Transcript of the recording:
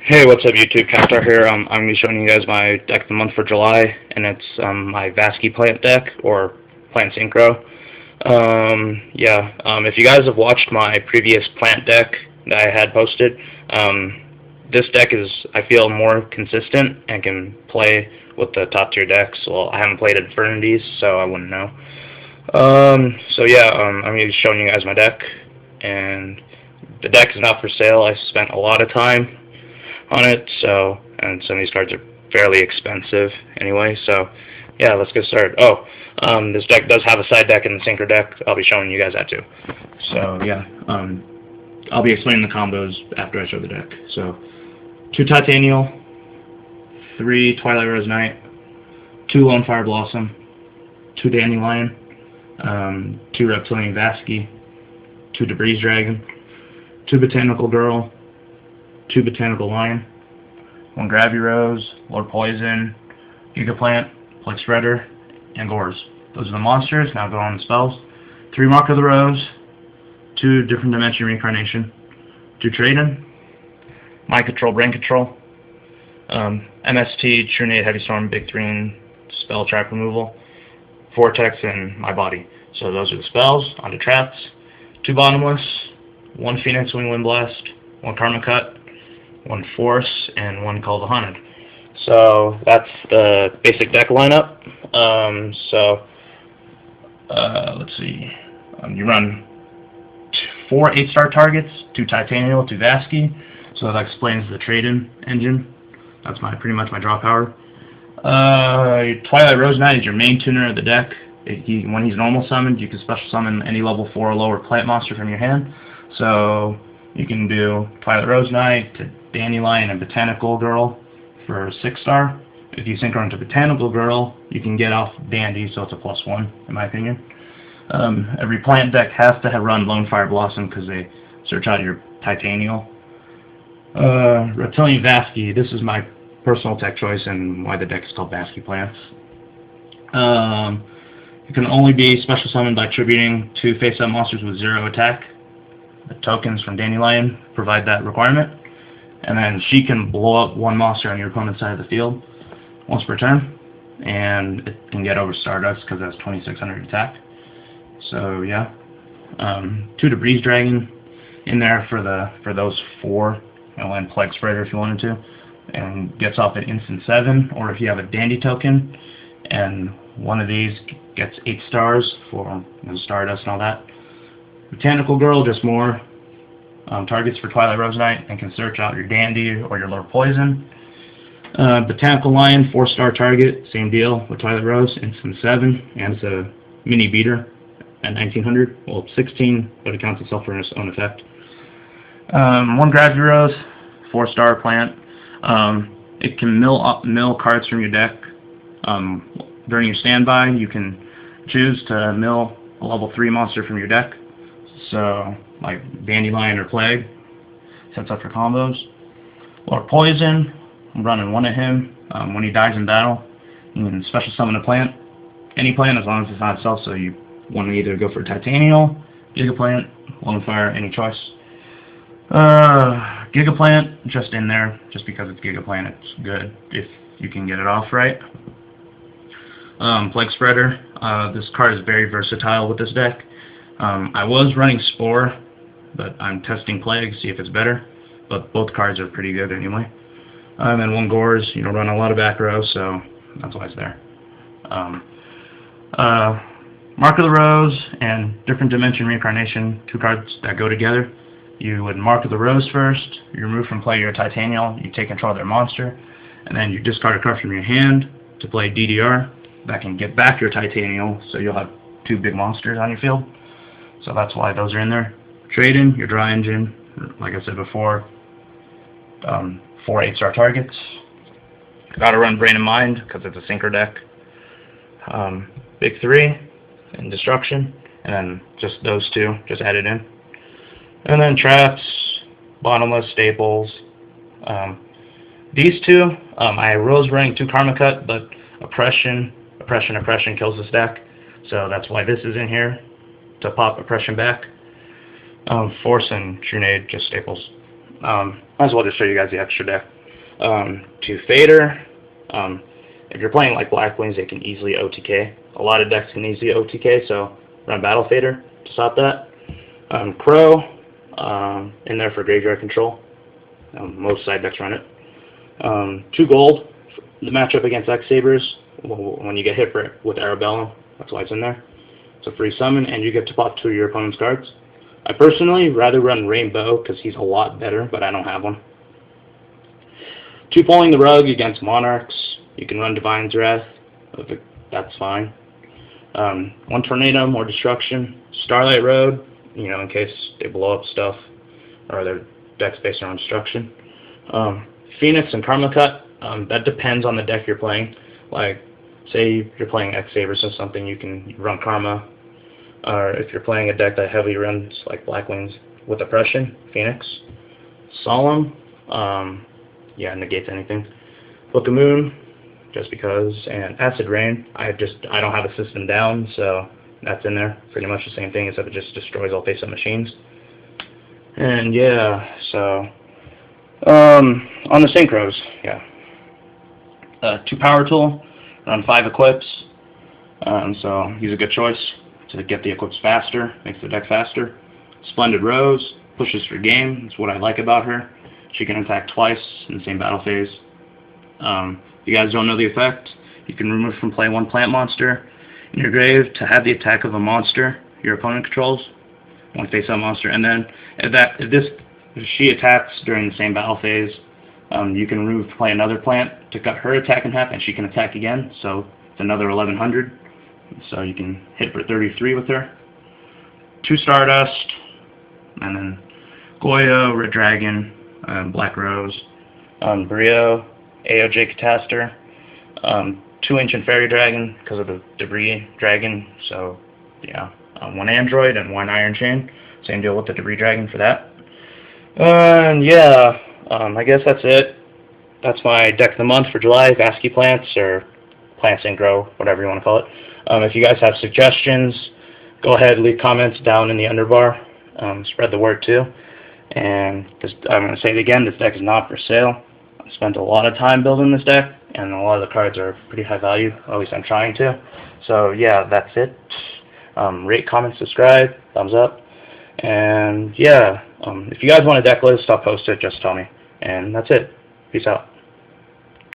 Hey, what's up YouTube? Cactuar here. I'm going to be showing you guys my deck of the month for July, and it's my Vaskii plant deck, or plant synchro. If you guys have watched my previous plant deck that I had posted, this deck is, I feel, more consistent and can play with the top tier decks. Well, I haven't played Infernities, so I wouldn't know. I'm going to be showing you guys my deck, and the deck is not for sale. I spent a lot of time on it, and some of these cards are fairly expensive anyway, so yeah, let's get started. This deck does have a side deck in the Synchro deck. I'll be showing you guys that too. So yeah, I'll be explaining the combos after I show the deck. So 2 Titanial, 3 Twilight Rose Knight, 2 Lone Fire Blossom, 2 Dandelion, 2 Reptilian Vaskii, 2 Debris Dragon, 2 Botanical Girl, 2 Botanical Lion, 1 Gravy Rose, Lord Poison, Gigaplant, Plague Spreader, and Gores. Those are the monsters. Now go on the spells. 3 Mark of the Rose, 2 Different Dimension Reincarnation, 2 Trade-In, Mind Control, Brain Control, MST, True Nade, Heavy Storm, Big 3, and Spell Trap Removal, Vortex, and My Body. So those are the spells. On to traps. 2 Bottomless, 1 Phoenix Wing Wind Blast, 1 Karma Cut, 1 Force, and 1 Call the Haunted. So that's the basic deck lineup. Let's see. You run 4 8-star targets, 2 Titanial, 2 Vaskii. So that explains the trade-in engine. That's pretty much my draw power. Twilight Rose Knight is your main tuner of the deck. When he's normal summoned, you can special summon any level 4 or lower plant monster from your hand. So you can do Twilight Rose Knight to Dandelion and Botanical Girl for 6-star. If you synchro into Botanical Girl, you can get off Dandy, so it's a +1, in my opinion. Every plant deck has to have run Lone Fire Blossom because they search out your Titanial. Reptilian Vaskii, this is my personal tech choice and why the deck is called Vaskii Plants. It can only be special summoned by tributing 2 face-up monsters with 0 attack. The tokens from Dandelion provide that requirement. And then she can blow up 1 monster on your opponent's side of the field once per turn. And it can get over Stardust because that's 2600 attack. So yeah. 2 Debris Dragon in there for those 4. And Plague Spreader if you wanted to. And gets off at instant 7. Or if you have a Dandy token and one of these gets 8 stars for Stardust and all that. Botanical Girl, just more targets for Twilight Rose Knight and can search out your Dandy or your Lord Poison. Botanical Lion, 4-star target, same deal with Twilight Rose, instant 7, and it's a mini beater at 1900. Well, 16, but it counts itself for its own effect. 1 Gravy Rose, 4-star plant. It can mill cards from your deck. During your standby, you can choose to mill a level 3 monster from your deck. So, like Dandelion or Plague, sets up for combos. Lord Poison, I'm running 1 of him. When he dies in battle, you can special summon a plant. Any plant, as long as it's not itself, so you want to either go for Titanial, Gigaplant, Lone Fire, any choice. Gigaplant, just in there, just because it's Gigaplant, it's good if you can get it off right. Plague Spreader, this card is very versatile with this deck. I was running Spore, but I'm testing Plague, see if it's better. But both cards are pretty good anyway. And then 1 Gores, run a lot of back row, so that's why it's there. Mark of the Rose and Different Dimension Reincarnation, 2 cards that go together. You would Mark of the Rose first, you remove from play your Titanial, you take control of their monster, and then you discard a card from your hand to play DDR. That can get back your Titanial, so you'll have 2 big monsters on your field. So that's why those are in there. Trade-in, your draw engine, like I said before, 4 8-star targets. Gotta run Brain and Mind, because it's a Synchro deck. Big 3, and Destruction, and then just those 2, just added in. And then traps, Bottomless, Staples. These 2, I was running 2 Karma Cut, but Oppression kills this deck. So that's why this is in here, to pop Oppression back. Force and True Nade, just staples. might as well just show you guys the extra deck. To Fader, if you're playing like Black Wings, they can easily OTK. A lot of decks can easily OTK, so run Battle Fader to stop that. Crow, in there for graveyard control. Most side decks run it. 2 gold, the matchup against X-Sabers, when you get hit with Arabella, that's why it's in there. It's a free summon, and you get to pop 2 of your opponent's cards. I personally rather run Rainbow, because he's a lot better, but I don't have one. 2 Pulling the Rug against Monarchs. You can run Divine's Wrath, that's fine. 1 Tornado, more destruction. Starlight Road, in case they blow up stuff, or their deck's based on destruction. Phoenix and Karma Cut, that depends on the deck you're playing. Like, say you're playing X-Sabers or something, you can run Karma. Or if you're playing a deck that heavily runs like Black Wings with Oppression, Phoenix. Solemn, negates anything. Book of Moon, just because, and Acid Rain. I don't have a system down, so that's in there. Pretty much the same thing, except it just destroys all face-up machines. And yeah, so on the Synchros, 2 Power Tool, run 5 equips. So he's a good choice to get the equips faster, makes the deck faster. Splendid Rose, pushes for game. That's what I like about her. She can attack twice in the same battle phase. If you guys don't know the effect, you can remove from play 1 plant monster in your grave to have the attack of a monster your opponent controls, 1 face-up monster, and then if she attacks during the same battle phase, you can remove to play another plant to cut her attack in half, and she can attack again, so it's another 1100. So you can hit for 33 with her. 2 Stardust, and then Goyo, Red Dragon, Black Rose, Brio, AOJ Cataster, 2 Ancient Fairy Dragon because of the Debris Dragon, so yeah, 1 Android and 1 Iron Chain. Same deal with the Debris Dragon for that. And yeah, I guess that's it. That's my deck of the month for July, Vaskii plants, or plants and grow, whatever you want to call it. If you guys have suggestions, go ahead, leave comments down in the underbar. Spread the word too. And I'm going to say it again, this deck is not for sale. I spent a lot of time building this deck, and a lot of the cards are pretty high value, or at least I'm trying to. So yeah, that's it. Rate, comment, subscribe, thumbs up. And yeah, if you guys want a deck list, I'll post it, just tell me. And that's it. Peace out.